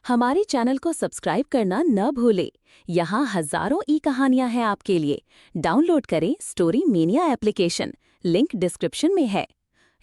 हमारे चैनल को सब्सक्राइब करना न भूले। यहाँ हजारों ई कहानियां हैं आपके लिए। डाउनलोड करें story mania application, link description में है।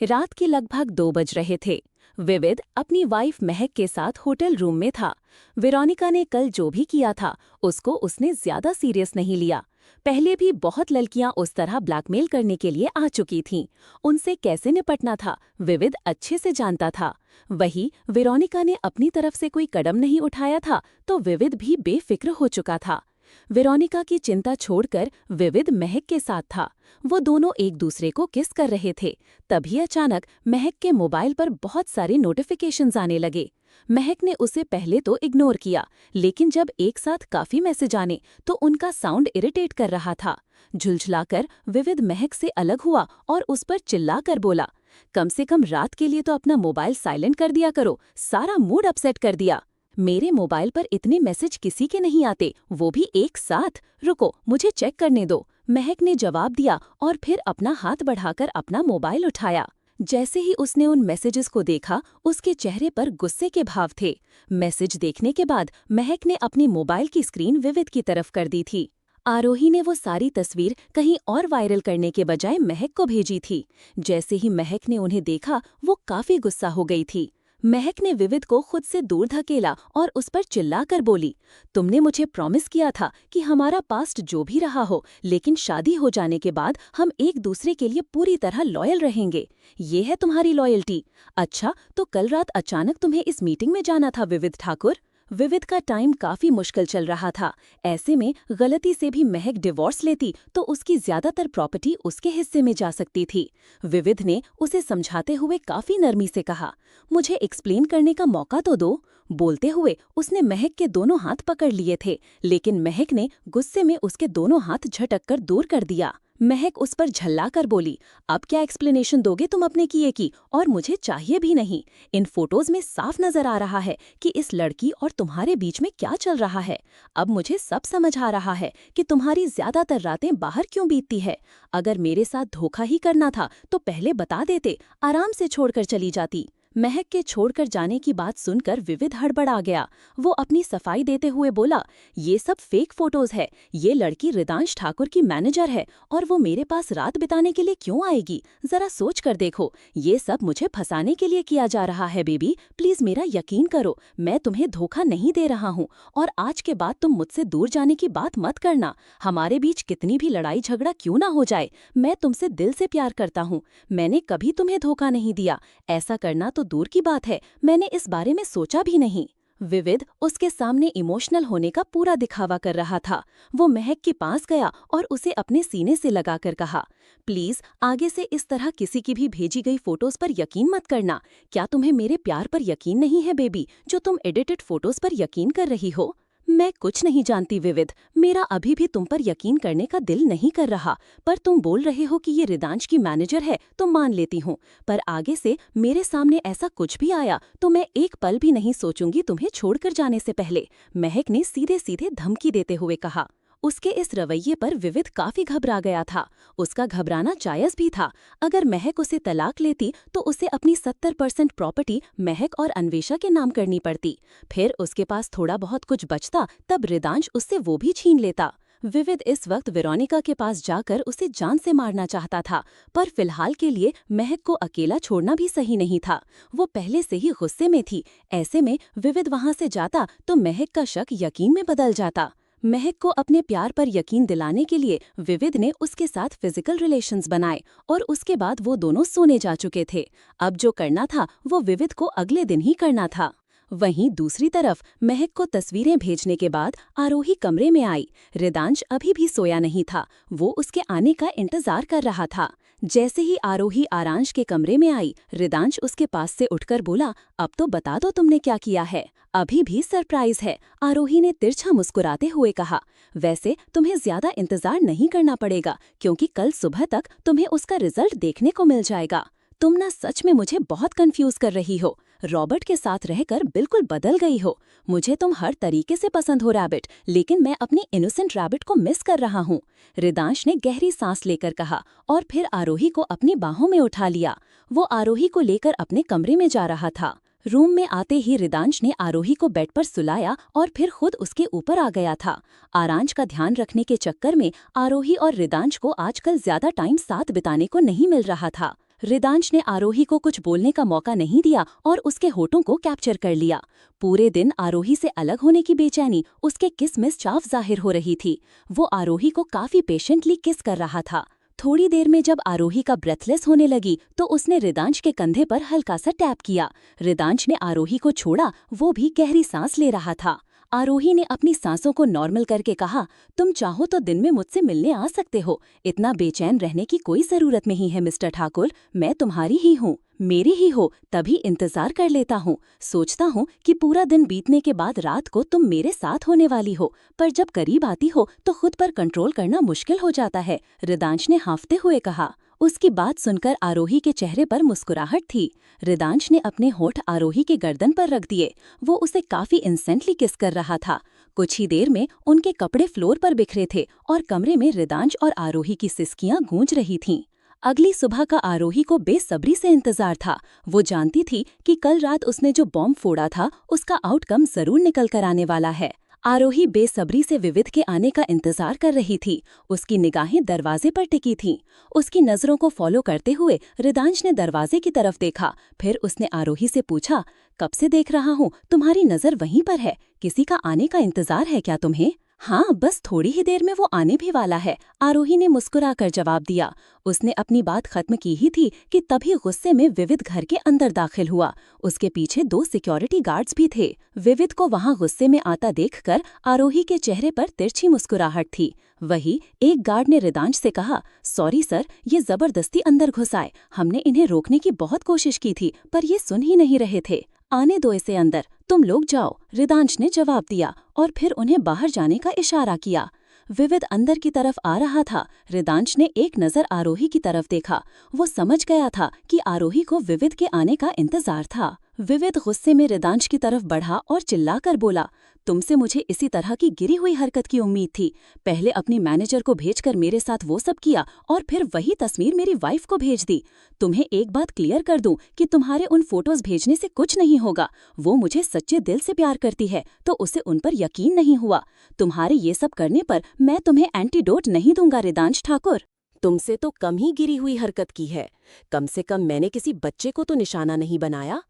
रात के लगभग 2 बज रहे थे। विविध अपनी वाइफ महक के साथ होटल रूम में था। वेरोनिका ने कल जो भी किया था उसको उसने ज्यादा सीरियस नहीं लिया। पहले भी बहुत लड़कियां उस तरह ब्लैकमेल करने के लिए आ चुकी थीं। उनसे कैसे निपटना था विविध अच्छे से जानता था। वही वेरोनिका ने अपनी तरफ से कोई कदम नहीं उठाया था तो विविध भी बेफिक्र हो चुका था। वेरोनिका की चिंता छोड़कर विविध महक के साथ था। वो दोनों एक दूसरे को किस कर रहे थे। तभी अचानक महक के मोबाइल पर बहुत सारे नोटिफिकेशंस आने लगे। महक ने उसे पहले तो इग्नोर किया, लेकिन जब एक साथ काफी मैसेज आने तो उनका साउंड इरिटेट कर रहा था। झुलझुलाकर विविध महक से अलग हुआ और उस पर चिल्लाकर बोला, कम से कम रात के लिए तो अपना मोबाइल साइलेंट कर दिया करो, सारा मूड अपसेट कर दिया। मेरे मोबाइल पर इतने मैसेज किसी के नहीं आते, वो भी एक साथ। रुको, मुझे चेक करने दो, महक ने जवाब दिया और फिर अपना हाथ बढ़ाकर अपना मोबाइल उठाया। जैसे ही उसने उन मैसेजेस को देखा, उसके चेहरे पर गुस्से के भाव थे। मैसेज देखने के बाद महक ने अपनी मोबाइल की स्क्रीन विविध की तरफ कर दी थी। आरोही ने वो सारी तस्वीर कहीं और वायरल करने के बजाय महक को भेजी थी। जैसे ही महक ने उन्हें देखा, वो काफी गुस्सा हो गई थी। महक ने विविध को खुद से दूर धकेला और उस पर चिल्लाकर बोली, तुमने मुझे प्रॉमिस किया था कि हमारा पास्ट जो भी रहा हो, लेकिन शादी हो जाने के बाद हम एक दूसरे के लिए पूरी तरह लॉयल रहेंगे। ये है तुम्हारी लॉयल्टी? अच्छा, तो कल रात अचानक तुम्हें इस मीटिंग में जाना था विविध ठाकुर? विविध का टाइम काफी मुश्किल चल रहा था। ऐसे में गलती से भी महक डिवोर्स लेती तो उसकी ज्यादातर प्रॉपर्टी उसके हिस्से में जा सकती थी। विविध ने उसे समझाते हुए काफी नरमी से कहा, मुझे एक्सप्लेन करने का मौका तो दो। बोलते हुए उसने महक के दोनों हाथ पकड़ लिए थे, लेकिन महक ने गुस्से में उसके दोनों हाथ झटक कर दूर कर दिया। महक उस पर झल्लाकर बोली, अब क्या एक्सप्लेनेशन दोगे तुम अपने किए की? और मुझे चाहिए भी नहीं। इन फोटोज में साफ नजर आ रहा है कि इस लड़की और तुम्हारे बीच में क्या चल रहा है। अब मुझे सब समझ आ रहा है कि तुम्हारी ज्यादातर रातें बाहर क्यों बीतती है। अगर मेरे साथ धोखा ही करना था तो पहले बता देते, आराम से छोड़कर चली जाती। महक के छोड़कर जाने की बात सुनकर विविध हड़बड़ा गया। वो अपनी सफाई देते हुए बोला, ये सब फेक फोटोज है। ये लड़की रिदांश ठाकुर की मैनेजर है और वो मेरे पास रात बिताने के लिए क्यों आएगी? जरा सोच कर देखो, ये सब मुझे फंसाने के लिए किया जा रहा है। बेबी प्लीज मेरा यकीन करो, मैं तुम्हें धोखा नहीं दे रहा हूँ और आज के बाद तुम मुझसे दूर जाने की बात मत करना। हमारे बीच कितनी भी लड़ाई झगड़ा क्यों ना हो जाए, मैं तुमसे दिल से प्यार करता हूँ। मैंने कभी तुम्हें धोखा नहीं दिया। ऐसा करना तो दूर की बात है, मैंने इस बारे में सोचा भी नहीं। विविध उसके सामने इमोशनल होने का पूरा दिखावा कर रहा था। वो महक के पास गया और उसे अपने सीने से लगाकर कहा, प्लीज आगे से इस तरह किसी की भी भेजी गई फोटोज पर यकीन मत करना। क्या तुम्हें मेरे प्यार पर यकीन नहीं है बेबी, जो तुम एडिटेड फोटोज पर यकीन कर रही हो? मैं कुछ नहीं जानती विविध, मेरा अभी भी तुम पर यकीन करने का दिल नहीं कर रहा। पर तुम बोल रहे हो कि ये रिदांश की मैनेजर है तो मान लेती हूँ, पर आगे से मेरे सामने ऐसा कुछ भी आया तो मैं एक पल भी नहीं सोचूंगी तुम्हें छोड़कर जाने से पहले, महक ने सीधे सीधे धमकी देते हुए कहा। उसके इस रवैये पर विविध काफी घबरा गया था। उसका घबराना जायज भी था। अगर महक उसे तलाक लेती तो उसे अपनी 70% प्रॉपर्टी महक और अन्वेषा के नाम करनी पड़ती। फिर उसके पास थोड़ा बहुत कुछ बचता, तब रिदांश उससे वो भी छीन लेता। विविध इस वक्त वेरोनिका के पास जाकर उसे जान से मारना चाहता था, पर फिलहाल के लिए महक को अकेला छोड़ना भी सही नहीं था। वो पहले से ही गुस्से में थी। ऐसे में विविध वहां से जाता तो महक का शक यकीन में बदल जाता। महक को अपने प्यार पर यकीन दिलाने के लिए विविध ने उसके साथ फिजिकल रिलेशंस बनाए और उसके बाद वो दोनों सोने जा चुके थे। अब जो करना था वो विविध को अगले दिन ही करना था। वहीं दूसरी तरफ महक को तस्वीरें भेजने के बाद आरोही कमरे में आई। रिदांश अभी भी सोया नहीं था। वो उसके आने का इंतजार कर रहा था। जैसे ही आरोही आरांश के कमरे में आई, रिदांश उसके पास से उठकर बोला, अब तो बता दो तुमने क्या किया है। अभी भी सरप्राइज है, आरोही ने तिरछा मुस्कुराते हुए कहा। वैसे तुम्हें ज्यादा इंतजार नहीं करना पड़ेगा, क्योंकि कल सुबह तक तुम्हें उसका रिजल्ट देखने को मिल जाएगा। तुम ना सच में मुझे बहुत कंफ्यूज कर रही हो। रॉबर्ट के साथ रहकर बिल्कुल बदल गई हो। मुझे तुम हर तरीके से पसंद हो रैबिट, लेकिन मैं अपनी इनोसेंट रैबिट को मिस कर रहा हूँ। रिदांश ने गहरी सांस लेकर कहा और फिर आरोही को अपनी बाहों में उठा लिया। वो आरोही को लेकर अपने कमरे में जा रहा था। रूम में आते ही रिदांश ने आरोही को बेड पर सुलाया और फिर खुद उसके ऊपर आ गया था। आरांश का ध्यान रखने के चक्कर में आरोही और रिदांश को आजकल ज्यादा टाइम साथ बिताने को नहीं मिल रहा था। रिदांश ने आरोही को कुछ बोलने का मौका नहीं दिया और उसके होठों को कैप्चर कर लिया। पूरे दिन आरोही से अलग होने की बेचैनी उसके किस में साफ जाहिर हो रही थी। वो आरोही को काफी पेशेंटली किस कर रहा था। थोड़ी देर में जब आरोही का ब्रेथलेस होने लगी तो उसने रिदांश के कंधे पर हल्का सा टैप किया। रिदांश ने आरोही को छोड़ा, वो भी गहरी सांस ले रहा था। आरोही ने अपनी सांसों को नॉर्मल करके कहा, तुम चाहो तो दिन में मुझसे मिलने आ सकते हो। इतना बेचैन रहने की कोई जरूरत नहीं है मिस्टर ठाकुर, मैं तुम्हारी ही हूँ, मेरी ही हो तभी इंतजार कर लेता हूँ। सोचता हूँ कि पूरा दिन बीतने के बाद रात को तुम मेरे साथ होने वाली हो, पर जब करीब आती हो तो खुद पर कंट्रोल करना मुश्किल हो जाता है, रिदांश ने हाँफते हुए कहा। उसकी बात सुनकर आरोही के चेहरे पर मुस्कुराहट थी। रिदांश ने अपने होठ आरोही के गर्दन पर रख दिए। वो उसे काफी इंसेंटली किस कर रहा था। कुछ ही देर में उनके कपड़े फ्लोर पर बिखरे थे और कमरे में रिदांश और आरोही की सिसकियां गूंज रही थीं। अगली सुबह का आरोही को बेसब्री से इंतजार था। वो जानती थी कि कल रात उसने जो बॉम्ब फोड़ा था उसका आउटकम जरूर निकल कर आने वाला है। आरोही बेसब्री से विविध के आने का इंतजार कर रही थी। उसकी निगाहें दरवाजे पर टिकी थीं। उसकी नजरों को फॉलो करते हुए रिदांश ने दरवाजे की तरफ देखा। फिर उसने आरोही से पूछा, कब से देख रहा हूँ, तुम्हारी नजर वहीं पर है, किसी का आने का इंतजार है क्या तुम्हें? हाँ, बस थोड़ी ही देर में वो आने भी वाला है, आरोही ने मुस्कुराकर जवाब दिया। उसने अपनी बात खत्म की ही थी कि तभी गुस्से में विविध घर के अंदर दाखिल हुआ। उसके पीछे 2 सिक्योरिटी गार्ड्स भी थे। विविध को वहां गुस्से में आता देखकर आरोही के चेहरे पर तिरछी मुस्कुराहट थी। वही एक गार्ड ने रिदांश से कहा, सॉरी सर, ये जबरदस्ती अंदर घुस आए, हमने इन्हें रोकने की बहुत कोशिश की थी पर ये सुन ही नहीं रहे थे। आने दो इसे अंदर, तुम लोग जाओ, रिदांश ने जवाब दिया और फिर उन्हें बाहर जाने का इशारा किया। विविध अंदर की तरफ आ रहा था। रिदांश ने एक नजर आरोही की तरफ देखा। वो समझ गया था कि आरोही को विविध के आने का इंतजार था। विविध गुस्से में रिदांश की तरफ बढ़ा और चिल्लाकर बोला, तुमसे मुझे इसी तरह की गिरी हुई हरकत की उम्मीद थी। पहले अपनी मैनेजर को भेजकर मेरे साथ वो सब किया और फिर वही तस्वीर मेरी वाइफ को भेज दी। तुम्हें एक बात क्लियर कर दूं कि तुम्हारे उन फोटोज भेजने से कुछ नहीं होगा। वो मुझे सच्चे दिल से प्यार करती है तो उसे उन पर यकीन नहीं हुआ। तुम्हारे ये सब करने पर मैं तुम्हें एंटीडोट नहीं दूंगा रिदांश ठाकुर। तुमसे तो कम ही गिरी हुई हरकत की है, कम से कम मैंने किसी बच्चे को तो निशाना नहीं बनाया।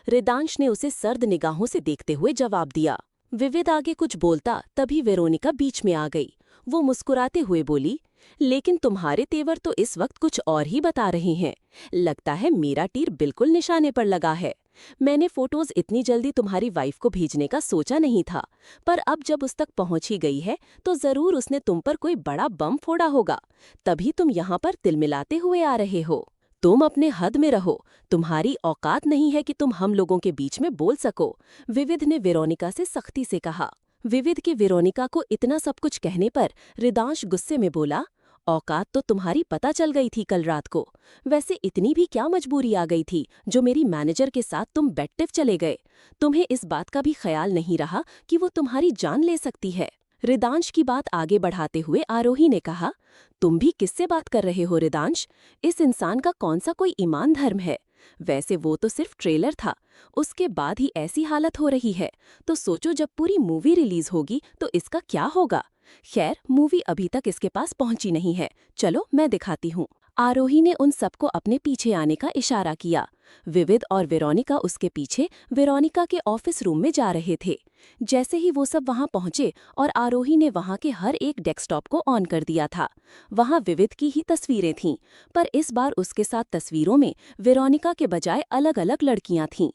रिदांश ने उसे सर्द निगाहों से देखते हुए जवाब दिया। विविध आगे कुछ बोलता तभी वेरोनिका बीच में आ गई। वो मुस्कुराते हुए बोली, लेकिन तुम्हारे तेवर तो इस वक्त कुछ और ही बता रहे हैं। लगता है मेरा तीर बिल्कुल निशाने पर लगा है। मैंने फोटोज इतनी जल्दी तुम्हारी वाइफ को भेजने का सोचा नहीं था, पर अब जब उस तक पहुंच ही गई है तो जरूर उसने तुम पर कोई बड़ा बम फोड़ा होगा, तभी तुम यहाँ पर तिलमिलाते हुए आ रहे हो। तुम अपने हद में रहो, तुम्हारी औकात नहीं है कि तुम हम लोगों के बीच में बोल सको, विविध ने वेरोनिका से सख्ती से कहा। विविध के वेरोनिका को इतना सब कुछ कहने पर रिदांश गुस्से में बोला, औकात तो तुम्हारी पता चल गई थी कल रात को। वैसे इतनी भी क्या मजबूरी आ गई थी जो मेरी मैनेजर के साथ तुम बेड चले गए? तुम्हें इस बात का भी ख्याल नहीं रहा कि वो तुम्हारी जान ले सकती है। रिदांश की बात आगे बढ़ाते हुए आरोही ने कहा, तुम भी किससे बात कर रहे हो रिदांश? इस इंसान का कौन सा कोई ईमान धर्म है? वैसे वो तो सिर्फ ट्रेलर था, उसके बाद ही ऐसी हालत हो रही है, तो सोचो जब पूरी मूवी रिलीज होगी तो इसका क्या होगा। खैर, मूवी अभी तक इसके पास पहुंची नहीं है, चलो मैं दिखाती हूँ। आरोही ने उन सबको अपने पीछे आने का इशारा किया। विविध और वेरोनिका उसके पीछे वेरोनिका के ऑफिस रूम में जा रहे थे। जैसे ही वो सब वहां पहुंचे और आरोही ने वहां के हर एक डेस्कटॉप को ऑन कर दिया था। वहां विविध की ही तस्वीरें थीं, पर इस बार उसके साथ तस्वीरों में वेरोनिका के बजाय अलग अलग लड़कियां थीं।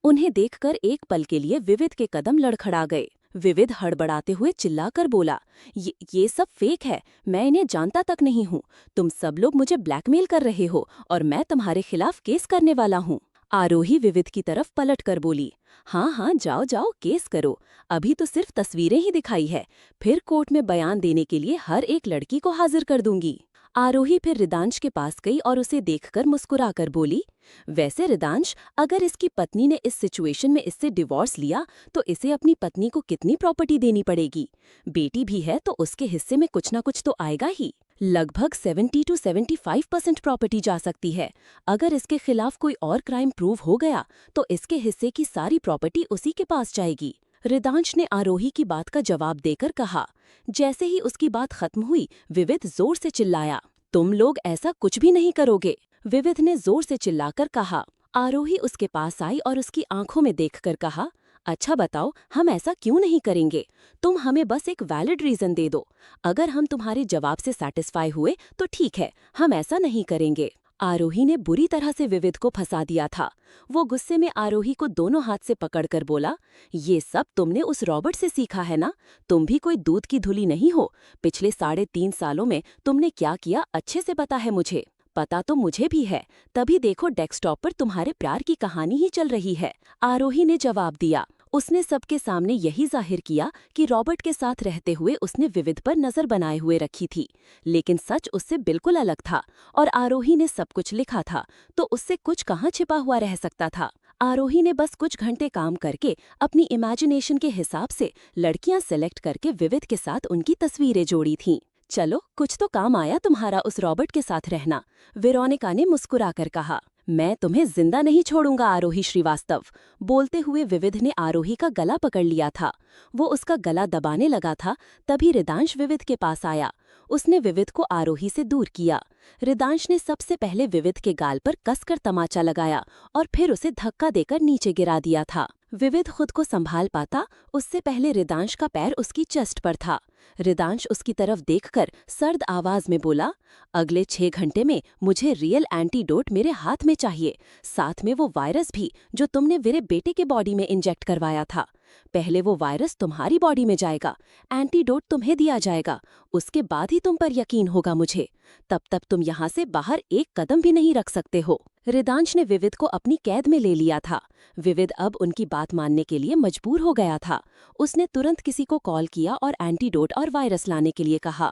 उन्हें देखकर एक पल के लिए विविध के कदम लड़खड़ा गए। विविध हड़बड़ाते हुए चिल्लाकर बोला, ये सब फेक है, मैं इन्हें जानता तक नहीं हूँ। तुम सब लोग मुझे ब्लैकमेल कर रहे हो और मैं तुम्हारे खिलाफ केस करने वाला हूँ। आरोही विविध की तरफ पलट कर बोली, हाँ हाँ, जाओ जाओ, केस करो। अभी तो सिर्फ तस्वीरें ही दिखाई है, फिर कोर्ट में बयान देने के लिए हर एक लड़की को हाजिर कर दूंगी। आरोही फिर रिदांश के पास गई और उसे देखकर मुस्कुराकर बोली, वैसे रिदांश, अगर इसकी पत्नी ने इस सिचुएशन में इससे डिवोर्स लिया तो इसे अपनी पत्नी को कितनी प्रॉपर्टी देनी पड़ेगी? बेटी भी है तो उसके हिस्से में कुछ ना कुछ तो आएगा ही। लगभग 70 to 75% प्रॉपर्टी जा सकती है। अगर इसके खिलाफ कोई और क्राइम प्रूव हो गया तो इसके हिस्से की सारी प्रॉपर्टी उसी के पास जाएगी। रिदांश ने आरोही की बात का जवाब देकर कहा। जैसे ही उसकी बात खत्म हुई, विविध जोर से चिल्लाया, तुम लोग ऐसा कुछ भी नहीं करोगे। विविध ने जोर से चिल्लाकर कहा। आरोही उसके पास आई और उसकी आंखों में देखकर कहा, अच्छा बताओ, हम ऐसा क्यों नहीं करेंगे? तुम हमें बस एक वैलिड रीजन दे दो। अगर हम तुम्हारे जवाब से सैटिस्फाई हुए तो ठीक है, हम ऐसा नहीं करेंगे। आरोही ने बुरी तरह से विविध को फंसा दिया था। वो गुस्से में आरोही को दोनों हाथ से पकड़कर बोला, ये सब तुमने उस रॉबर्ट से सीखा है ना? तुम भी कोई दूध की धुली नहीं हो। पिछले 3.5 सालों में तुमने क्या किया अच्छे से पता है मुझे। पता तो मुझे भी है, तभी देखो डेस्कटॉप पर तुम्हारे प्यार की कहानी ही चल रही है। आरोही ने जवाब दिया। उसने सबके सामने यही जाहिर किया कि रॉबर्ट के साथ रहते हुए उसने विविध पर नजर बनाए हुए रखी थी, लेकिन सच उससे बिल्कुल अलग था और आरोही ने सब कुछ लिखा था, तो उससे कुछ कहाँ छिपा हुआ रह सकता था। आरोही ने बस कुछ घंटे काम करके अपनी इमेजिनेशन के हिसाब से लड़कियां सेलेक्ट करके विविध के साथ उनकी तस्वीरें जोड़ी थीं। चलो, कुछ तो काम आया तुम्हारा उस रॉबर्ट के साथ रहना, वेरोनिका ने मुस्कुराकर कहा। मैं तुम्हें जिंदा नहीं छोड़ूंगा आरोही श्रीवास्तव। बोलते हुए विविध ने आरोही का गला पकड़ लिया था। वो उसका गला दबाने लगा था, तभी रिदांश विविध के पास आया। उसने विविध को आरोही से दूर किया। रिदांश ने सबसे पहले विविध के गाल पर कसकर तमाचा लगाया और फिर उसे धक्का देकर नीचे गिरा दिया था। विविध खुद को संभाल पाता उससे पहले रिदांश का पैर उसकी चेस्ट पर था। रिदांश उसकी तरफ देखकर सर्द आवाज में बोला, अगले 6 घंटे में मुझे रियल एंटीडोट मेरे हाथ में चाहिए, साथ में वो वायरस भी जो तुमने मेरे बेटे के बॉडी में इंजेक्ट करवाया था। पहले वो वायरस तुम्हारी बॉडी में जाएगा, एंटीडोट तुम्हें दिया जाएगा, उसके बाद ही तुम पर यकीन होगा मुझे। तब तक तुम यहाँ से बाहर एक कदम भी नहीं रख सकते हो। रिदांश ने विविध को अपनी कैद में ले लिया था। विविध अब उनकी बात मानने के लिए मजबूर हो गया था। उसने तुरंत किसी को कॉल किया और एंटीडोट और वायरस लाने के लिए कहा।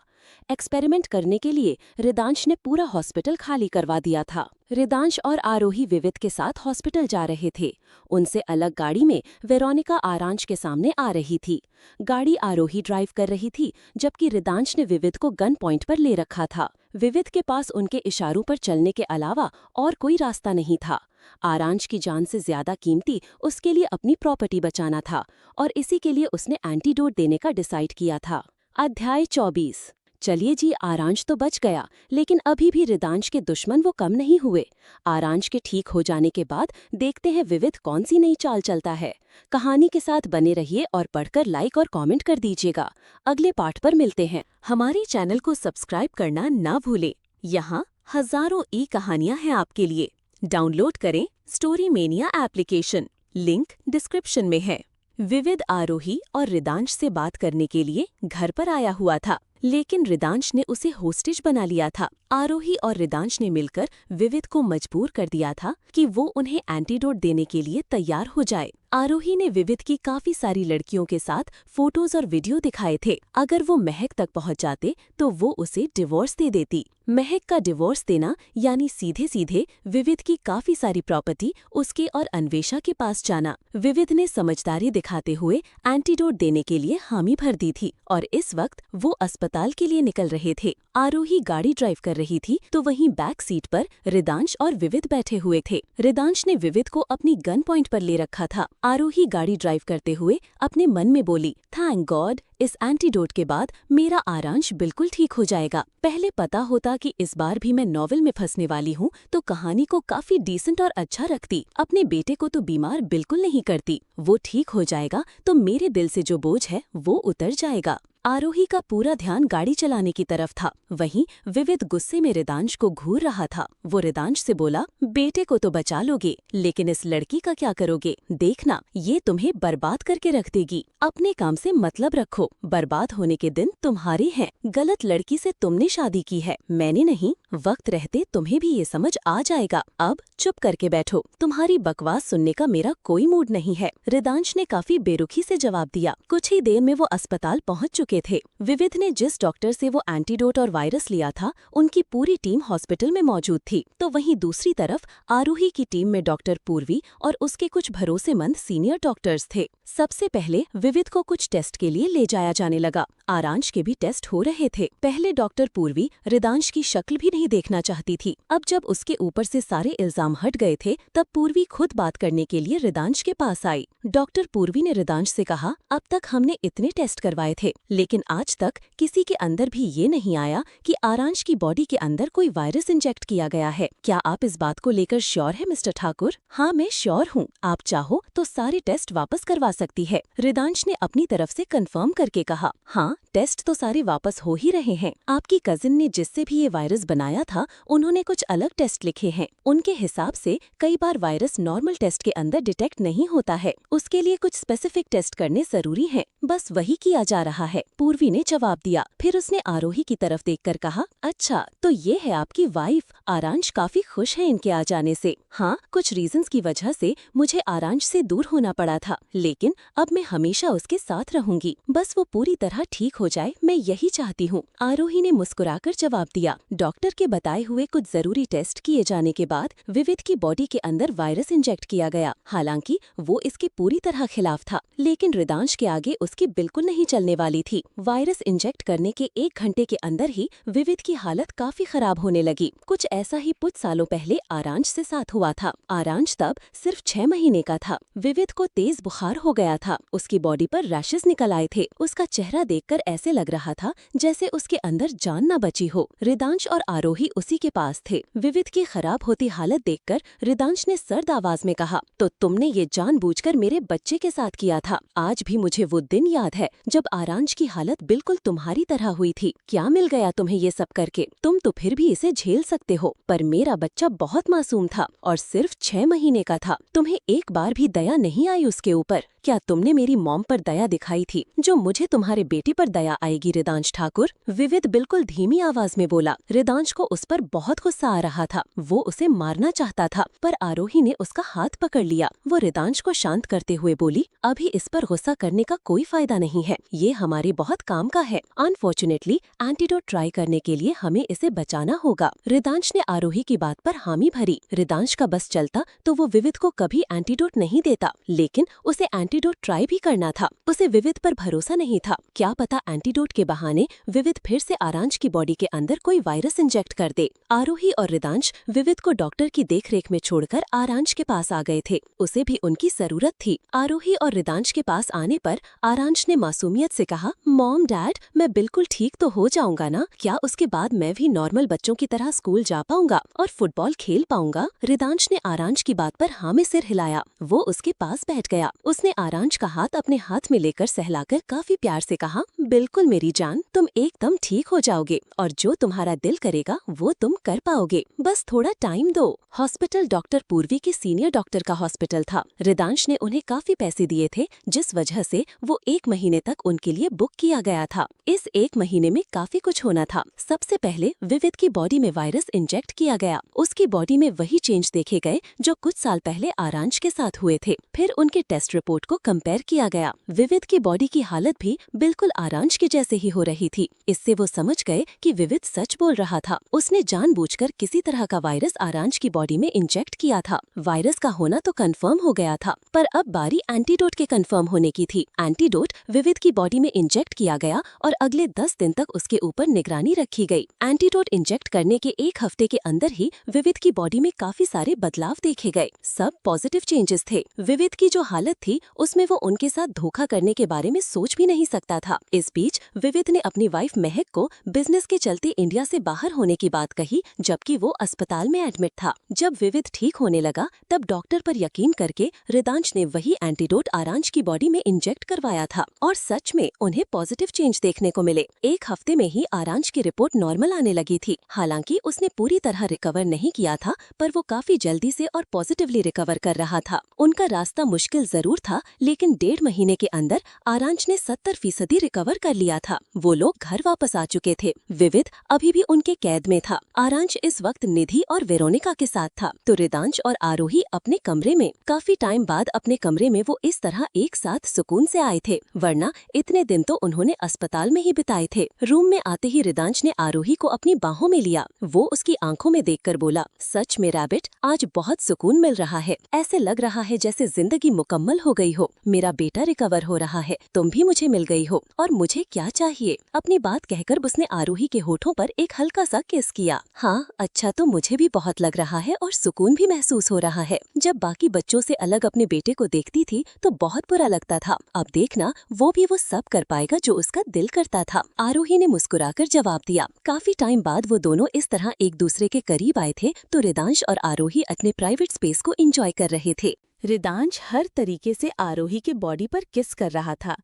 एक्सपेरिमेंट करने के लिए रिदांश ने पूरा हॉस्पिटल खाली करवा दिया था। रिदांश और आरोही विविध के साथ हॉस्पिटल जा रहे थे। उनसे अलग गाड़ी में वेरोनिका आरांश के सामने आ रही थी। गाड़ी आरोही ड्राइव कर रही थी, जबकि रिदांश ने विविध को गन पॉइंट पर ले रखा था। विविध के पास उनके इशारों पर चलने के अलावा और कोई रास्ता नहीं था। आरांश की जान से ज्यादा कीमती उसके लिए अपनी प्रॉपर्टी बचाना था और इसी के लिए उसने एंटीडोट देने का डिसाइड किया था। अध्याय 24। चलिए जी, आरांश तो बच गया, लेकिन अभी भी रिदांश के दुश्मन वो कम नहीं हुए। आरांश के ठीक हो जाने के बाद देखते हैं विविध कौन सी नई चाल चलता है। कहानी के साथ बने रहिए और पढ़कर लाइक और कमेंट कर दीजिएगा। अगले पार्ट पर मिलते हैं। हमारे चैनल को सब्सक्राइब करना ना भूलें। यहाँ हजारों ई कहानियाँ हैं आपके लिए। डाउनलोड करें story mania application, link description में है। विविध आरोही और रिदांश से बात करने के लिए घर पर आया हुआ था, लेकिन रिदांश ने उसे होस्टेज बना लिया था। आरोही और रिदांश ने मिलकर विविध को मजबूर कर दिया था कि वो उन्हें एंटीडोट देने के लिए तैयार हो जाए। आरोही ने विविध की काफी सारी लड़कियों के साथ फोटोज और वीडियो दिखाए थे। अगर वो महक तक पहुंच जाते तो वो उसे डिवोर्स दे देती। महक का डिवोर्स देना यानी सीधे सीधे विविध की काफी सारी प्रॉपर्टी उसके और अन्वेषा के पास जाना। विविध ने समझदारी दिखाते हुए एंटीडोट देने के लिए हामी भर दी थी और इस वक्त वो अस्पताल के लिए निकल रहे थे। आरोही गाड़ी ड्राइव कर रही थी तो वहीं बैक सीट पर रिदांश और विविध बैठे हुए थे। रिदांश ने विविध को अपनी गन पॉइंट पर ले रखा था। आरोही गाड़ी ड्राइव करते हुए अपने मन में बोली, थैंक गॉड, इस एंटीडोट के बाद मेरा आरांश बिल्कुल ठीक हो जाएगा। पहले पता होता कि इस बार भी मैं नॉवेल में फंसने वाली हूँ तो कहानी को काफी डिसेंट और अच्छा रखती। अपने बेटे को तो बीमार बिल्कुल नहीं करती। वो ठीक हो जाएगा तो मेरे दिल से जो बोझ है वो उतर जाएगा। आरोही का पूरा ध्यान गाड़ी चलाने की तरफ था। वहीं विविध गुस्से में रिदांश को घूर रहा था। वो रिदांश से बोला, बेटे को तो बचा लोगे, लेकिन इस लड़की का क्या करोगे? देखना, ये तुम्हें बर्बाद करके रख देगी। अपने काम से मतलब रखो, बर्बाद होने के दिन तुम्हारे हैं। गलत लड़की से तुमने शादी की है, मैंने नहीं। वक्त रहते तुम्हें भी ये समझ आ जाएगा। अब चुप करके बैठो, तुम्हारी बकवास सुनने का मेरा कोई मूड नहीं है। रिदांश ने काफी बेरुखी से जवाब दिया। कुछ ही देर में वो अस्पताल पहुँच चुके चुके थे। विविध ने जिस डॉक्टर से वो एंटीडोट और वायरस लिया था, उनकी पूरी टीम हॉस्पिटल में मौजूद थी। तो वहीं दूसरी तरफ आरोही की टीम में डॉक्टर पूर्वी और उसके कुछ भरोसेमंद सीनियर डॉक्टर्स थे। सबसे पहले विविध को कुछ टेस्ट के लिए ले जाया जाने लगा। आरांश के भी टेस्ट हो रहे थे। पहले डॉक्टर पूर्वी रिदांश की शक्ल भी नहीं देखना चाहती थी। अब जब उसके ऊपर से सारे इल्जाम हट गए थे, तब पूर्वी खुद बात करने के लिए रिदांश के पास आई। डॉक्टर पूर्वी ने रिदांश से कहा, अब तक हमने इतने टेस्ट करवाए थे, लेकिन आज तक किसी के अंदर भी ये नहीं आया कि आरांश की बॉडी के अंदर कोई वायरस इंजेक्ट किया गया है। क्या आप इस बात को लेकर श्योर है मिस्टर ठाकुर? हाँ, मैं श्योर हूँ। आप चाहो तो सारे टेस्ट वापस करवा सकती है, रिदांश ने अपनी तरफ से कंफर्म करके कहा। हाँ, टेस्ट तो सारे वापस हो ही रहे हैं। आपकी कजिन ने जिससे भी ये वायरस बनाया था, उन्होंने कुछ अलग टेस्ट लिखे हैं। उनके हिसाब से कई बार वायरस नॉर्मल टेस्ट के अंदर डिटेक्ट नहीं होता है, उसके लिए कुछ स्पेसिफिक टेस्ट करने जरूरी हैं। बस वही किया जा रहा है, पूर्वी ने जवाब दिया। फिर उसने आरोही की तरफ देखकर कहा, अच्छा तो ये है आपकी वाइफ। आरांश काफी खुश है इनके आ जाने से। हाँ, कुछ रीजंस की वजह से मुझे आरांश से दूर होना पड़ा था, लेकिन अब मैं हमेशा उसके साथ रहूंगी। बस वो पूरी तरह ठीक हो जाए, मैं यही चाहती हूँ, आरोही ने मुस्कुराकर जवाब दिया। डॉक्टर के बताए हुए कुछ जरूरी टेस्ट किए जाने के बाद विविध की बॉडी के अंदर वायरस इंजेक्ट किया गया। हालांकि वो इसके पूरी तरह खिलाफ था, लेकिन रिदांश के आगे उसकी बिल्कुल नहीं चलने वाली थी। वायरस इंजेक्ट करने के 1 घंटे के अंदर ही विविध की हालत काफी खराब होने लगी। कुछ ऐसा ही कुछ सालों पहले आरांश से साथ हुआ था। आरांश तब सिर्फ 6 महीने का था। विविध को तेज बुखार हो गया था, उसकी बॉडी पर रैशेस निकल आए थे। उसका चेहरा देखकर ऐसे लग रहा था जैसे उसके अंदर जान न बची हो। रिदांश और आरोही उसी के पास थे। विविध की खराब होती हालत देखकर रिदांश ने सर्द आवाज में कहा, तो तुमने ये जानबूझकर मेरे बच्चे के साथ किया था। आज भी मुझे वो दिन याद है जब आरांश की हालत बिल्कुल तुम्हारी तरह हुई थी। क्या मिल गया तुम्हें ये सब करके? तुम तो फिर भी इसे झेल सकते हो, पर मेरा बच्चा बहुत मासूम था और सिर्फ 6 महीने का था। तुम्हें एक बार भी दया नहीं आई उसके ऊपर। क्या तुमने मेरी मॉम पर दया दिखाई थी जो मुझे तुम्हारे बेटे पर दया आएगी रिदांश ठाकुर? विविध बिल्कुल धीमी आवाज में बोला। रिदांश को उस पर बहुत गुस्सा आ रहा था। वो उसे मारना चाहता था, पर आरोही ने उसका हाथ पकड़ लिया। वो रिदांश को शांत करते हुए बोली, अभी इस पर गुस्सा करने का कोई फायदा नहीं है, ये हमारे बहुत काम का है। अनफॉर्चुनेटली एंटीडोट ट्राई करने के लिए हमें इसे बचाना होगा। रिदांश ने आरोही की बात पर हामी भरी। रिदांश का बस चलता तो वो विविध को कभी एंटीडोट नहीं देता, लेकिन उसे एंटीडोट ट्राई भी करना था। उसे विविध पर भरोसा नहीं था। क्या पता एंटीडोट के बहाने विविध फिर से आरांश की बॉडी के अंदर कोई वायरस इंजेक्ट कर दे। आरोही और रिदांश विविध को डॉक्टर की देखरेख में छोड़कर आरांश के पास आ गए थे। उसे भी उनकी जरूरत थी। आरोही और रिदांश के पास आने पर आरांश ने मासूमियत से कहा, मॉम डैड, मैं बिल्कुल ठीक तो हो जाऊंगा ना? क्या उसके बाद मैं भी नॉर्मल बच्चों की तरह स्कूल जा पाऊंगा और फुटबॉल खेल पाऊंगा? रिदांश ने आरांश की बात पर हाँ में सिर हिलाया। वो उसके पास बैठ गया। उसने आरांश का हाथ अपने हाथ में लेकर सहलाकर काफी प्यार से कहा, बिल्कुल मेरी जान, तुम एकदम ठीक हो जाओगे और जो तुम्हारा दिल करेगा वो तुम कर पाओगे। बस थोड़ा टाइम दो। हॉस्पिटल डॉक्टर पूर्वी के सीनियर डॉक्टर का हॉस्पिटल था। रिदांश ने उन्हें काफी पैसे दिए थे, जिस वजह से वो 1 महीने तक उनके लिए बुक किया गया था। इस 1 महीने में काफी कुछ होना था। सबसे पहले विविध की बॉडी में वायरस इंजेक्ट किया गया। उसकी बॉडी में वही चेंज देखे गए जो कुछ साल पहले आरांश के साथ हुए थे। फिर उनके टेस्ट रिपोर्ट को कंपेयर किया गया। विविध की बॉडी की हालत भी बिल्कुल आरांश के जैसे ही हो रही थी। इससे वो समझ गए कि विविध सच बोल रहा था। उसने जानबूझकर किसी तरह का वायरस आरांश की बॉडी में इंजेक्ट किया था। वायरस का होना तो कंफर्म हो गया था, पर अब बारी एंटीडोट के कंफर्म होने की थी। एंटीडोट विविध की बॉडी में इंजेक्ट किया गया और अगले 10 दिन तक उसके ऊपर निगरानी रखी गई। एंटीडोट इंजेक्ट करने के 1 हफ्ते के अंदर ही विविध की बॉडी में काफी सारे बदलाव देखे गए। सब पॉजिटिव चेंजेस थे। विविध की जो हालत थी उसमें वो उनके साथ धोखा करने के बारे में सोच भी नहीं सकता था। इस बीच विविध ने अपनी वाइफ महक को बिजनेस के चलते इंडिया से बाहर होने की बात कही, जबकि वो अस्पताल में एडमिट था। जब विविध ठीक होने लगा तब डॉक्टर पर यकीन करके रिदांश ने वही एंटीडोट आरांश की बॉडी में इंजेक्ट करवाया था और सच में उन्हें पॉजिटिव चेंज देखने को मिले। 1 हफ्ते में ही आरांश की रिपोर्ट नॉर्मल आने लगी थी। हालांकि उसने पूरी तरह रिकवर नहीं किया था, पर वो काफी जल्दी से और पॉजिटिवली रिकवर कर रहा था। उनका रास्ता मुश्किल जरूर था, लेकिन 1.5 महीने के अंदर आरांश ने 70% रिकवर कर लिया था। वो लोग घर वापस आ चुके थे। विविध अभी भी उनके कैद में था। आरांश इस वक्त निधि और वेरोनिका के साथ था, तो रिदांश और आरोही अपने कमरे में। काफी टाइम बाद अपने कमरे में वो इस तरह एक साथ सुकून से आए थे, वरना इतने दिन तो उन्होंने अस्पताल में ही बिताए थे। रूम में आते ही रिदांश ने आरोही को अपनी बाहों में लिया। वो उसकी आंखों में देखकर बोला, सच में रैबिट, आज बहुत सुकून मिल रहा है। ऐसे लग रहा है जैसे जिंदगी मुकम्मल हो गई हो। मेरा बेटा रिकवर हो रहा है, तुम भी मुझे मिल गई हो, और मुझे क्या चाहिए। अपनी बात कहकर उसने आरोही के होठों पर एक हल्का सा किस किया। हाँ, अच्छा तो मुझे भी बहुत लग रहा है और सुकून भी महसूस हो रहा है। जब बाकी बच्चों से अलग अपने बेटे को देखती थी तो बहुत बुरा लगता था। अब देखना, वो भी वो सब कर पाएगा जो उसका दिल करता था। आरोही ने मुस्कुराकर जवाब दिया। काफी टाइम बाद वो दोनों इस तरह एक दूसरे के करीब आए थे तो रिदांश और आरोही अपने प्राइवेट स्पेस को एंजॉय कर रहे थे। रिदांश हर तरीके से आरोही के बॉडी पर किस कर रहा था।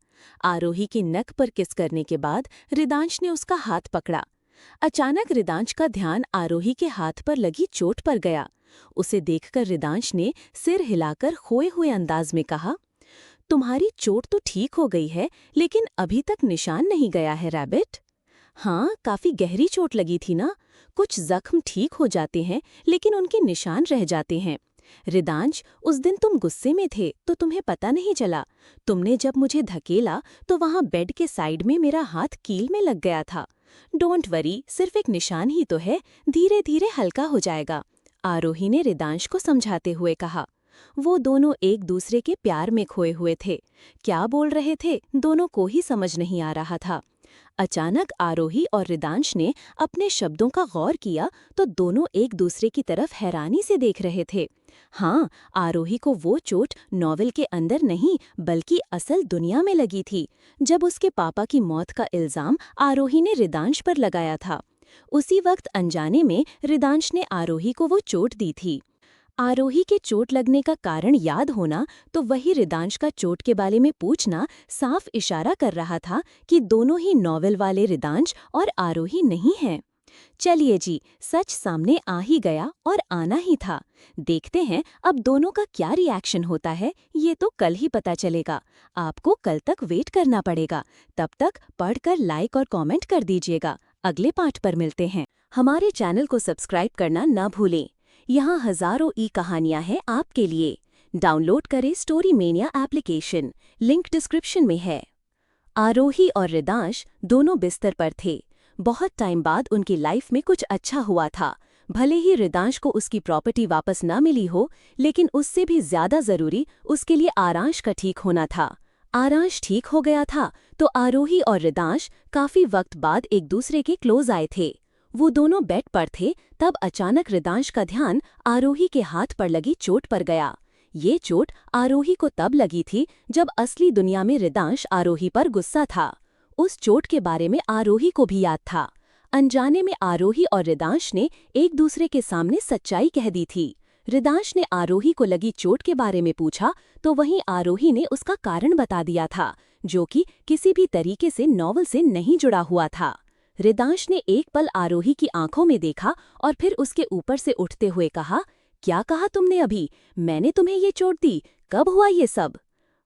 आरोही की नक पर किस करने के बाद रिदांश ने उसका हाथ पकड़ा। अचानक रिदांश का ध्यान आरोही के हाथ पर लगी चोट पर गया। उसे देखकर रिदांश ने सिर हिलाकर खोए हुए अंदाज में कहा, तुम्हारी चोट तो ठीक हो गई है, लेकिन अभी तक निशान नहीं गया है रैबिट। हाँ, काफी गहरी चोट लगी थी ना। कुछ जख्म ठीक हो जाते हैं, लेकिन उनके निशान रह जाते हैं। रिदांश, उस दिन तुम गुस्से में थे तो तुम्हें पता नहीं चला। तुमने जब मुझे धकेला तो वहां बेड के साइड में मेरा हाथ कील में लग गया था। डोंट वरी, सिर्फ एक निशान ही तो है, धीरे धीरे हल्का हो जाएगा, आरोही ने रिदांश को समझाते हुए कहा। वो दोनों एक दूसरे के प्यार में खोए हुए थे। क्या बोल रहे थे, दोनों को ही समझ नहीं आ रहा था। अचानक आरोही और रिदांश ने अपने शब्दों का गौर किया तो दोनों एक दूसरे की तरफ हैरानी से देख रहे थे। हाँ, आरोही को वो चोट नॉवेल के अंदर नहीं बल्कि असल दुनिया में लगी थी, जब उसके पापा की मौत का इल्जाम आरोही ने रिदांश पर लगाया था। उसी वक्त अनजाने में रिदांश ने आरोही को वो चोट दी थी। आरोही के चोट लगने का कारण याद होना तो वही रिदांश का चोट के बारे में पूछना साफ इशारा कर रहा था कि दोनों ही नॉवेल वाले रिदांश और आरोही नहीं हैं। चलिए जी, सच सामने आ ही गया और आना ही था। देखते हैं अब दोनों का क्या रिएक्शन होता है, ये तो कल ही पता चलेगा। आपको कल तक वेट करना पड़ेगा। तब तक पढ़कर लाइक और कमेंट कर दीजिएगा। अगले पार्ट पर मिलते हैं। हमारे चैनल को सब्सक्राइब करना न भूलें। यहाँ हजारों ई कहानियाँ हैं आपके लिए। डाउनलोड करें story mania application, link description में है। आरोही और रिदांश दोनों बिस्तर पर थे। बहुत टाइम बाद उनकी लाइफ में कुछ अच्छा हुआ था। भले ही रिदांश को उसकी प्रॉपर्टी वापस ना मिली हो, लेकिन उससे भी ज्यादा जरूरी उसके लिए आरांश का ठीक होना था। आरांश ठीक हो गया था तो आरोही और रिदांश काफी वक्त बाद एक दूसरे के क्लोज आए थे। वो दोनों बेड पर थे, तब अचानक रिदांश का ध्यान आरोही के हाथ पर लगी चोट पर गया। ये चोट आरोही को तब लगी थी जब असली दुनिया में रिदांश आरोही पर गुस्सा था। उस चोट के बारे में आरोही को भी याद था। अनजाने में आरोही और रिदांश ने एक दूसरे के सामने सच्चाई कह दी थी। रिदांश ने आरोही को लगी चोट के बारे में पूछा तो वहीं आरोही ने उसका कारण बता दिया था, जो कि किसी भी तरीके से नॉवल से नहीं जुड़ा हुआ था। रिदांश ने एक पल आरोही की आंखों में देखा और फिर उसके ऊपर से उठते हुए कहा, क्या कहा तुमने अभी? मैंने तुम्हें ये चोट दी? कब हुआ ये सब?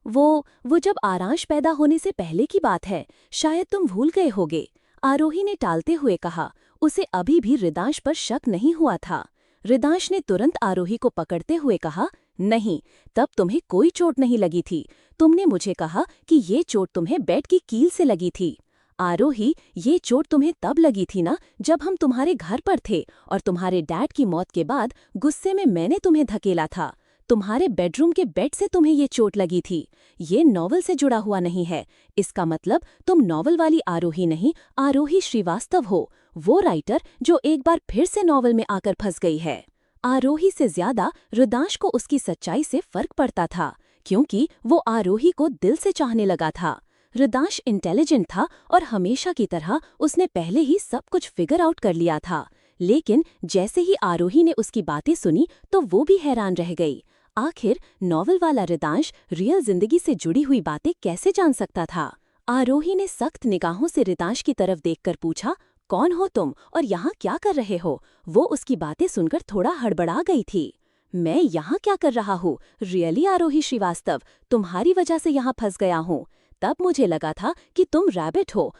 वो जब आरांश पैदा होने से पहले की बात है, शायद तुम भूल गए होगे, आरोही ने टालते हुए कहा। उसे अभी भी रिदांश पर शक नहीं हुआ था। रिदांश ने तुरंत आरोही को पकड़ते हुए कहा, नहीं, तब तुम्हें कोई चोट नहीं लगी थी। तुमने मुझे कहा कि ये चोट तुम्हें बेड की कील से लगी थी। आरोही, ये चोट तुम्हें तब लगी थी ना जब हम तुम्हारे घर पर थे और तुम्हारे डैड की मौत के बाद गुस्से में मैंने तुम्हें धकेला था। तुम्हारे बेडरूम के बेड से तुम्हें ये चोट लगी थी। ये नॉवल से जुड़ा हुआ नहीं है। इसका मतलब तुम नॉवल वाली आरोही नहीं, आरोही श्रीवास्तव हो, वो राइटर जो एक बार फिर से नॉवल में आकर फंस गई है। आरोही से ज्यादा रिदांश को उसकी सच्चाई से फर्क पड़ता था, क्योंकि वो आरोही को दिल से चाहने लगा था। रिदांश इंटेलिजेंट था और हमेशा की तरह उसने पहले ही सब कुछ फिगर आउट कर लिया था, लेकिन जैसे ही आरोही ने उसकी बातें सुनी तो वो भी हैरान रह गई। आखिर नॉवल वाला रिदांश रियल जिंदगी से जुड़ी हुई बातें कैसे जान सकता था? आरोही ने सख्त निगाहों से रिदांश की तरफ देखकर पूछा, कौन हो तुम और यहाँ क्या कर रहे हो? वो उसकी बातें सुनकर थोड़ा हड़बड़ा गई थी। मैं यहाँ क्या कर रहा हूँ? रियली आरोही श्रीवास्तव, तुम्हारी वजह से यहाँ फंस गया हूँ। तब मुझे लगा था कि तुम रैबिट हो,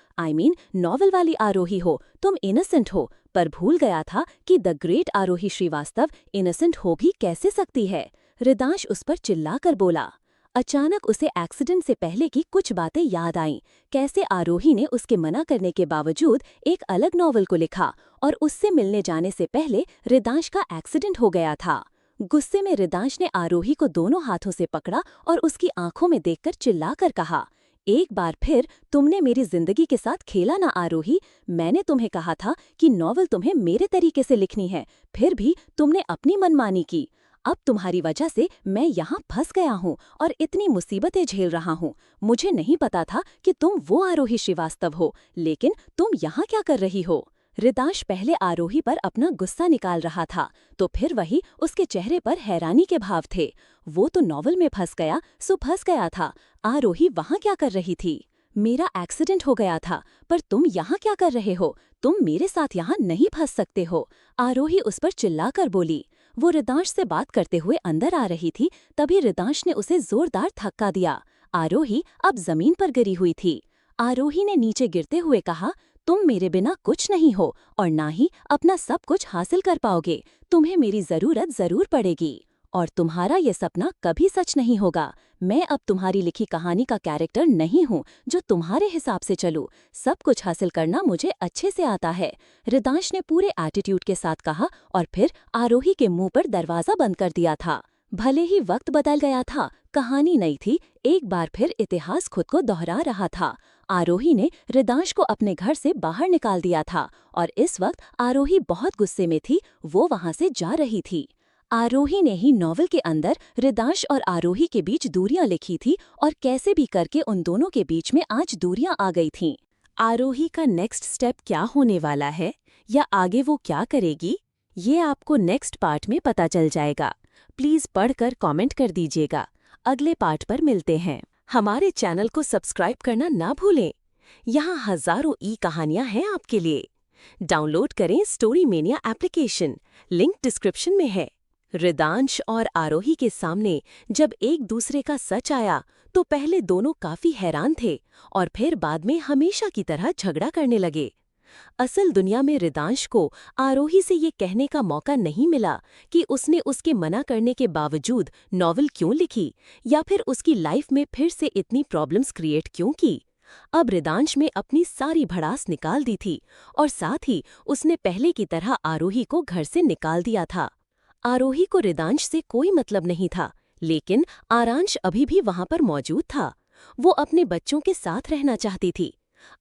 नॉवल वाली आरोही हो, तुम इनोसेंट हो, पर भूल गया था कि the great Aarohi Shrivastava innocent हो भी कैसे सकती है। रिदांश उस पर चिल्लाकर बोला। अचानक उसे एक्सीडेंट से पहले की कुछ बातें याद आईं। कैसे आरोही ने उसके मना करने के बावजूद एक अलग नॉवल को लिखा और उससे मिलने जाने से पहले रिदांश का एक्सीडेंट हो गया था। गुस्से में रिदांश ने आरोही को दोनों हाथों से पकड़ा और उसकी आंखों में देखकर चिल्लाकर कहा, एक बार फिर तुमने मेरी जिंदगी के साथ खेला ना आरोही। मैंने तुम्हें कहा था कि नॉवल तुम्हें मेरे तरीके से लिखनी है, फिर भी तुमने अपनी मनमानी की। अब तुम्हारी वजह से मैं यहाँ फंस गया हूँ और इतनी मुसीबतें झेल रहा हूँ। मुझे नहीं पता था कि तुम वो आरोही श्रीवास्तव हो, लेकिन तुम यहाँ क्या कर रही हो? रिदांश पहले आरोही पर अपना गुस्सा निकाल रहा था, तो फिर वही उसके चेहरे पर हैरानी के भाव थे। वो तो नॉवल में फंस गया सो फंस गया था, आरोही वहाँ क्या कर रही थी? मेरा एक्सीडेंट हो गया था, पर तुम यहाँ क्या कर रहे हो? तुम मेरे साथ यहाँ नहीं फंस सकते हो, आरोही उस पर चिल्लाकर बोली। वो रिदांश से बात करते हुए अंदर आ रही थी, तभी रिदांश ने उसे जोरदार धक्का दिया। आरोही अब जमीन पर गिरी हुई थी। आरोही ने नीचे गिरते हुए कहा, तुम मेरे बिना कुछ नहीं हो और ना ही अपना सब कुछ हासिल कर पाओगे। तुम्हें मेरी जरूरत जरूर पड़ेगी और तुम्हारा ये सपना कभी सच नहीं होगा। मैं अब तुम्हारी लिखी कहानी का कैरेक्टर नहीं हूँ जो तुम्हारे हिसाब से चलूं। सब कुछ हासिल करना मुझे अच्छे से आता है, रिदांश ने पूरे एटीट्यूड के साथ कहा और फिर आरोही के मुंह पर दरवाजा बंद कर दिया था। भले ही वक्त बदल गया था, कहानी नई थी, एक बार फिर इतिहास खुद को दोहरा रहा था। आरोही ने रिदांश को अपने घर से बाहर निकाल दिया था और इस वक्त आरोही बहुत गुस्से में थी, वो वहां से जा रही थी। आरोही ने ही नॉवल के अंदर रिदांश और आरोही के बीच दूरियां लिखी थी और कैसे भी करके उन दोनों के बीच में आज दूरियां आ गई थीं। आरोही का नेक्स्ट स्टेप क्या होने वाला है या आगे वो क्या करेगी, ये आपको नेक्स्ट पार्ट में पता चल जाएगा। प्लीज़ पढ़कर कमेंट कर दीजिएगा। अगले पार्ट पर मिलते हैं। हमारे चैनल को सब्सक्राइब करना ना भूलें। यहाँ हजारों ई कहानियाँ हैं आपके लिए। डाउनलोड करें story mania application, link description में है। रिदांश और आरोही के सामने जब एक दूसरे का सच आया तो पहले दोनों काफी हैरान थे और फिर बाद में हमेशा की तरह झगड़ा करने लगे। असल दुनिया में रिदांश को आरोही से ये कहने का मौका नहीं मिला कि उसने उसके मना करने के बावजूद नॉवल क्यों लिखी या फिर उसकी लाइफ में फिर से इतनी प्रॉब्लम्स क्रिएट क्यों की। अब रिदांश में अपनी सारी भड़ास निकाल दी थी और साथ ही उसने पहले की तरह आरोही को घर से निकाल दिया था। आरोही को रिदांश से कोई मतलब नहीं था, लेकिन आरांश अभी भी वहां पर मौजूद था। वो अपने बच्चों के साथ रहना चाहती थी।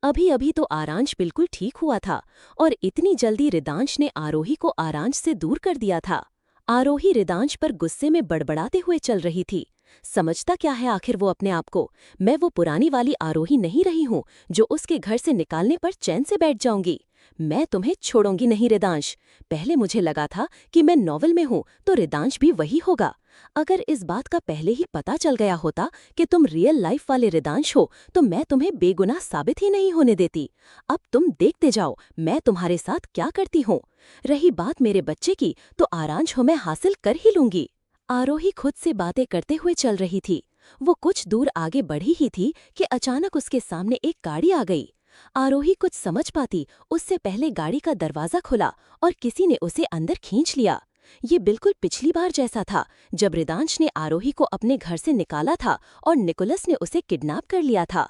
अभी अभी तो आरांश बिल्कुल ठीक हुआ था और इतनी जल्दी रिदांश ने आरोही को आरांश से दूर कर दिया था। आरोही रिदांश पर गुस्से में बड़बड़ाते हुए चल रही थी। समझता क्या है आखिर वो अपने आप को? मैं वो पुरानी वाली आरोही नहीं रही हूँ जो उसके घर से निकालने पर चैन से बैठ जाऊंगी। मैं तुम्हें छोड़ूंगी नहीं रिदांश। पहले मुझे लगा था कि मैं नॉवल में हूँ तो रिदांश भी वही होगा। अगर इस बात का पहले ही पता चल गया होता कि तुम रियल लाइफ वाले रिदांश हो तो मैं तुम्हें बेगुनाह साबित ही नहीं होने देती। अब तुम देखते जाओ मैं तुम्हारे साथ क्या करती हूँ। रही बात मेरे बच्चे की तो आरांश हो मैं हासिल कर ही लूंगी। आरोही खुद से बातें करते हुए चल रही थी। वो कुछ दूर आगे बढ़ी ही थी कि अचानक उसके सामने एक गाड़ी आ गई। आरोही कुछ समझ पाती उससे पहले गाड़ी का दरवाजा खुला और किसी ने उसे अंदर खींच लिया। ये बिल्कुल पिछली बार जैसा था जब रिदांश ने आरोही को अपने घर से निकाला था और निकोलस ने उसे किडनैप कर लिया था।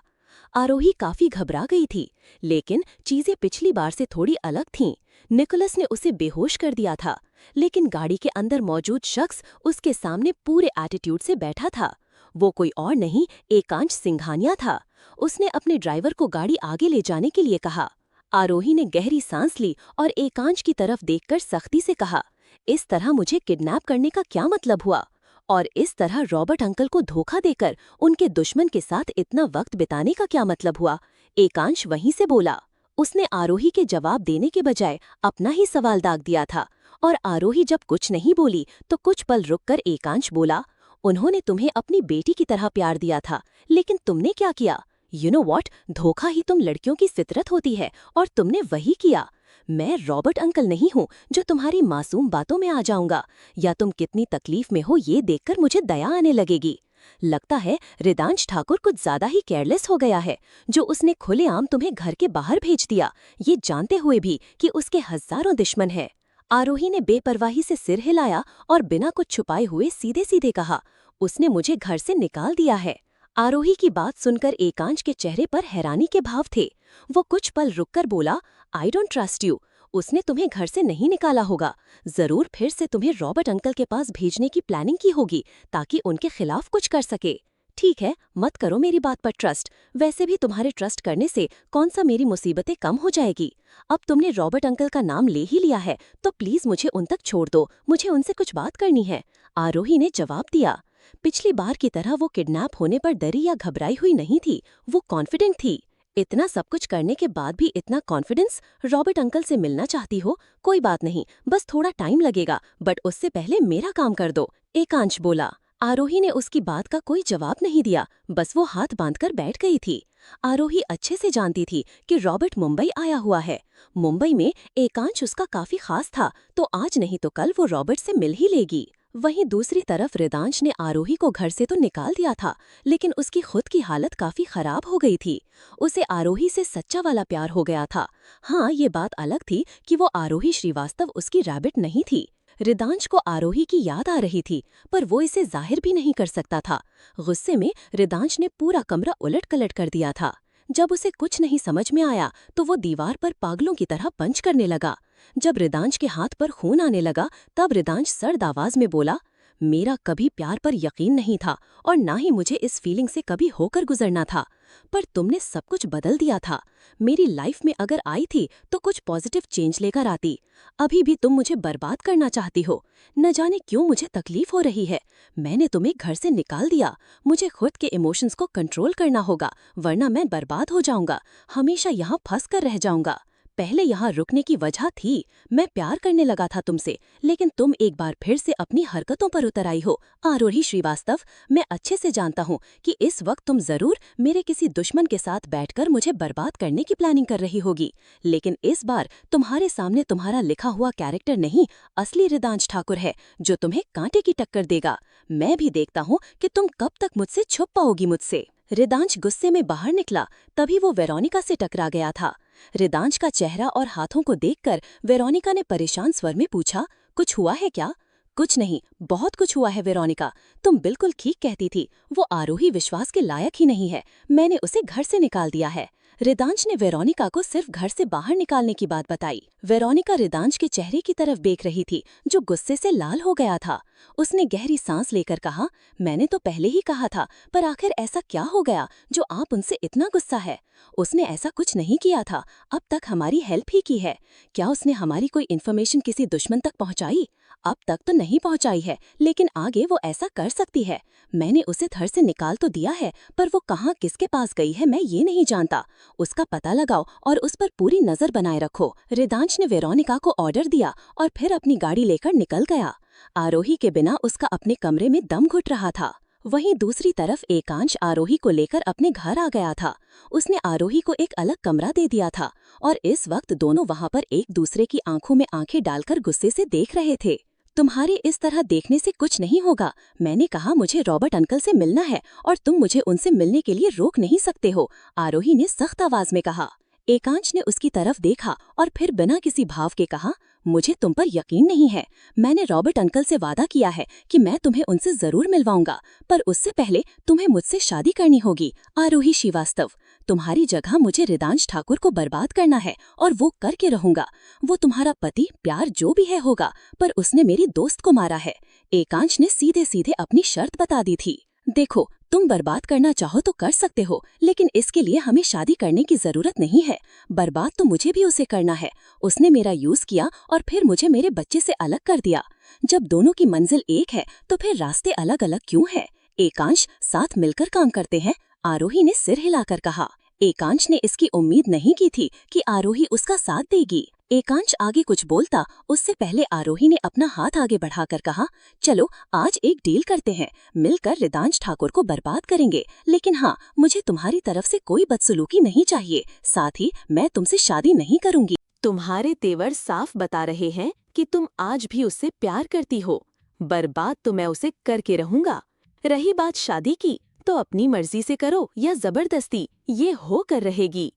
आरोही काफी घबरा गई थी, लेकिन चीजें पिछली बार से थोड़ी अलग थीं। निकोलस ने उसे बेहोश कर दिया था, लेकिन गाड़ी के अंदर मौजूद शख्स उसके सामने पूरे एटीट्यूड से बैठा था। वो कोई और नहीं एकांश सिंघानिया था। उसने अपने ड्राइवर को गाड़ी आगे ले जाने के लिए कहा। आरोही ने गहरी सांस ली और एकांश की तरफ देखकर सख्ती से कहा, इस तरह मुझे किडनैप करने का क्या मतलब हुआ? और इस तरह रॉबर्ट अंकल को धोखा देकर उनके दुश्मन के साथ इतना वक्त बिताने का क्या मतलब हुआ? एकांश वहीं से बोला। उसने आरोही के जवाब देने के बजाय अपना ही सवाल दाग दिया था और आरोही जब कुछ नहीं बोली तो कुछ पल रुककर एकांश बोला, उन्होंने तुम्हें अपनी बेटी की तरह प्यार दिया था, लेकिन तुमने क्या किया? यू नो व्हाट, धोखा ही तुम लड़कियों की फितरत होती है और तुमने वही किया। मैं रॉबर्ट अंकल नहीं हूँ जो तुम्हारी मासूम बातों में आ जाऊंगा, या तुम कितनी तकलीफ में हो ये देखकर मुझे दया आने लगेगी। लगता है रिदांश ठाकुर कुछ ज्यादा ही केयरलेस हो गया है, जो उसने खुलेआम तुम्हें घर के बाहर भेज दिया, ये जानते हुए भी कि उसके हजारों दुश्मन हैं। आरोही ने बेपरवाही से सिर हिलाया और बिना कुछ छुपाए हुए सीधे सीधे कहा, उसने मुझे घर से निकाल दिया है। आरोही की बात सुनकर एकांश के चेहरे पर हैरानी के भाव थे। वो कुछ पल रुककर बोला, आई डोंट ट्रस्ट यू। उसने तुम्हें घर से नहीं निकाला होगा, जरूर फिर से तुम्हें रॉबर्ट अंकल के पास भेजने की प्लानिंग की होगी ताकि उनके खिलाफ कुछ कर सके। ठीक है, मत करो मेरी बात पर ट्रस्ट, वैसे भी तुम्हारे ट्रस्ट करने से कौन सा मेरी मुसीबतें कम हो जाएगी। अब तुमने रॉबर्ट अंकल का नाम ले ही लिया है तो प्लीज मुझे उन तक छोड़ दो, मुझे उनसे कुछ बात करनी है। आरोही ने जवाब दिया। पिछली बार की तरह वो किडनैप होने पर डरी या घबराई हुई नहीं थी, वो कॉन्फिडेंट थी। इतना सब कुछ करने के बाद भी इतना कॉन्फिडेंस? रॉबर्ट अंकल से मिलना चाहती हो? कोई बात नहीं, बस थोड़ा टाइम लगेगा, बट उससे पहले मेरा काम कर दो, एकांश बोला। आरोही ने उसकी बात का कोई जवाब नहीं दिया, बस वो हाथ बांधकर बैठ गई थी। आरोही अच्छे से जानती थी कि रॉबर्ट मुंबई आया हुआ है। मुंबई में एकांश उसका काफी खास था, तो आज नहीं तो कल वो रॉबर्ट से मिल ही लेगी। वहीं दूसरी तरफ रिदांश ने आरोही को घर से तो निकाल दिया था, लेकिन उसकी खुद की हालत काफी खराब हो गई थी। उसे आरोही से सच्चा वाला प्यार हो गया था। हाँ, ये बात अलग थी कि वो आरोही श्रीवास्तव उसकी रैबिट नहीं थी। रिदांश को आरोही की याद आ रही थी, पर वो इसे जाहिर भी नहीं कर सकता था। गुस्से में रिदांश ने पूरा कमरा उलट-कलट कर दिया था। जब उसे कुछ नहीं समझ में आया तो वो दीवार पर पागलों की तरह पंच करने लगा। जब रिदांश के हाथ पर खून आने लगा तब रिदांश सर्द आवाज में बोला, मेरा कभी प्यार पर यकीन नहीं था और ना ही मुझे इस फीलिंग से कभी होकर गुजरना था, पर तुमने सब कुछ बदल दिया था। मेरी लाइफ में अगर आई थी तो कुछ पॉजिटिव चेंज लेकर आती। अभी भी तुम मुझे बर्बाद करना चाहती हो। न जाने क्यों मुझे तकलीफ हो रही है। मैंने तुम्हें घर से निकाल दिया, मुझे खुद के इमोशंस को कंट्रोल करना होगा, वरना मैं बर्बाद हो जाऊंगा, हमेशा यहाँ फंस कर रह जाऊंगा। पहले यहाँ रुकने की वजह थी, मैं प्यार करने लगा था तुमसे, लेकिन तुम एक बार फिर से अपनी हरकतों पर उतर आई हो। आरोही श्रीवास्तव, मैं अच्छे से जानता हूँ कि इस वक्त तुम जरूर मेरे किसी दुश्मन के साथ बैठकर मुझे बर्बाद करने की प्लानिंग कर रही होगी, लेकिन इस बार तुम्हारे सामने तुम्हारा लिखा हुआ कैरेक्टर नहीं, असली रिदांश ठाकुर है जो तुम्हें कांटे की टक्कर देगा। मैं भी देखता हूँ कि तुम कब तक मुझसे छुप पाओगी मुझसे। रिदांश गुस्से में बाहर निकला, तभी वो वेरोनिका से टकरा गया था। रिदांश का चेहरा और हाथों को देखकर वेरोनिका ने परेशान स्वर में पूछा, कुछ हुआ है क्या? कुछ नहीं, बहुत कुछ हुआ है वेरोनिका, तुम बिल्कुल ठीक कहती थी, वो आरोही विश्वास के लायक ही नहीं है, मैंने उसे घर से निकाल दिया है। रिदांश ने वेरोनिका को सिर्फ घर से बाहर निकालने की बात बताई। वेरोनिका रिदांश के चेहरे की तरफ देख रही थी, जो गुस्से से लाल हो गया था। उसने गहरी सांस लेकर कहा, मैंने तो पहले ही कहा था, पर आखिर ऐसा क्या हो गया जो आप उनसे इतना गुस्सा है? उसने ऐसा कुछ नहीं किया था, अब तक हमारी हेल्प ही की है। क्या उसने हमारी कोई इन्फॉर्मेशन किसी दुश्मन तक पहुंचाई? अब तक तो नहीं पहुंचाई है, लेकिन आगे वो ऐसा कर सकती है। मैंने उसे घर से निकाल तो दिया है, पर वो कहाँ किसके पास गई है मैं ये नहीं जानता। उसका पता लगाओ और उस पर पूरी नजर बनाए रखो। रिदांश ने वेरोनिका को ऑर्डर दिया और फिर अपनी गाड़ी लेकर निकल गया। आरोही के बिना उसका अपने कमरे में दम घुट रहा था। वहीं दूसरी तरफ एकांश आरोही को लेकर अपने घर आ गया था। उसने आरोही को एक अलग कमरा दे दिया था और इस वक्त दोनों वहां पर एक दूसरे की आंखों में आंखें डालकर गुस्से से देख रहे थे। तुम्हारे इस तरह देखने से कुछ नहीं होगा। मैंने कहा मुझे रॉबर्ट अंकल से मिलना है और तुम मुझे उनसे मिलने के लिए रोक नहीं सकते हो, आरोही ने सख्त आवाज में कहा। एकांश ने उसकी तरफ देखा और फिर बिना किसी भाव के कहा, मुझे तुम पर यकीन नहीं है। मैंने रॉबर्ट अंकल से वादा किया है कि मैं तुम्हें उनसे जरूर मिलवाऊंगा, पर उससे पहले तुम्हें मुझसे शादी करनी होगी। आरोही श्रीवास्तव, तुम्हारी जगह मुझे रिदांश ठाकुर को बर्बाद करना है और वो करके रहूंगा। वो तुम्हारा पति, प्यार जो भी है होगा, पर उसने मेरी दोस्त को मारा है। एकांश ने सीधे सीधे अपनी शर्त बता दी थी। देखो, तुम बर्बाद करना चाहो तो कर सकते हो, लेकिन इसके लिए हमें शादी करने की जरूरत नहीं है। बर्बाद तो मुझे भी उसे करना है। उसने मेरा यूज किया और फिर मुझे मेरे बच्चे से अलग कर दिया। जब दोनों की मंजिल एक है तो फिर रास्ते अलग अलग क्यों है? एकांश, साथ मिलकर काम करते हैं, आरोही ने सिर हिलाकर कहा। एकांश ने इसकी उम्मीद नहीं की थी कि आरोही उसका साथ देगी। एकांश आगे कुछ बोलता उससे पहले आरोही ने अपना हाथ आगे बढ़ाकर कहा, चलो आज एक डील करते हैं, मिलकर रिदांश ठाकुर को बर्बाद करेंगे, लेकिन हाँ, मुझे तुम्हारी तरफ से कोई बदसलूकी नहीं चाहिए, साथ ही मैं तुमसे शादी नहीं करूंगी। तुम्हारे तेवर साफ बता रहे हैं कि तुम आज भी उससे प्यार करती हो। बर्बाद तो मैं उसे करके रहूंगा। रही बात शादी की, तो अपनी मर्जी से करो या जबरदस्ती, ये होकर रहेगी।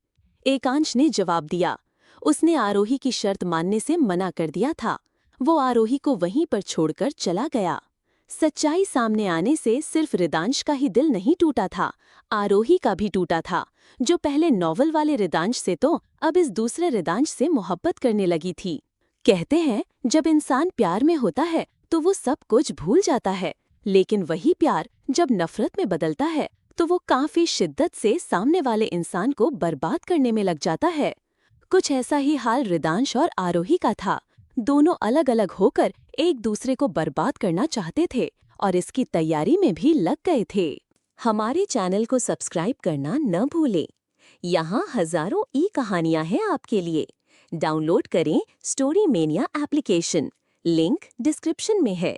एकांश ने जवाब दिया। उसने आरोही की शर्त मानने से मना कर दिया था। वो आरोही को वहीं पर छोड़कर चला गया। सच्चाई सामने आने से सिर्फ रिदांश का ही दिल नहीं टूटा था, आरोही का भी टूटा था, जो पहले नॉवल वाले रिदांश से तो अब इस दूसरे रिदांश से मोहब्बत करने लगी थी। कहते हैं, जब इंसान प्यार में होता है तो वो सब कुछ भूल जाता है, लेकिन वही प्यार जब नफरत में बदलता है तो वो काफी शिद्दत से सामने वाले इंसान को बर्बाद करने में लग जाता है। कुछ ऐसा ही हाल रिदांश और आरोही का था। दोनों अलग अलग होकर एक दूसरे को बर्बाद करना चाहते थे और इसकी तैयारी में भी लग गए थे। हमारे चैनल को सब्सक्राइब करना न भूलें। यहाँ हजारों ई कहानियाँ हैं आपके लिए। डाउनलोड करें story mania application, link description में है।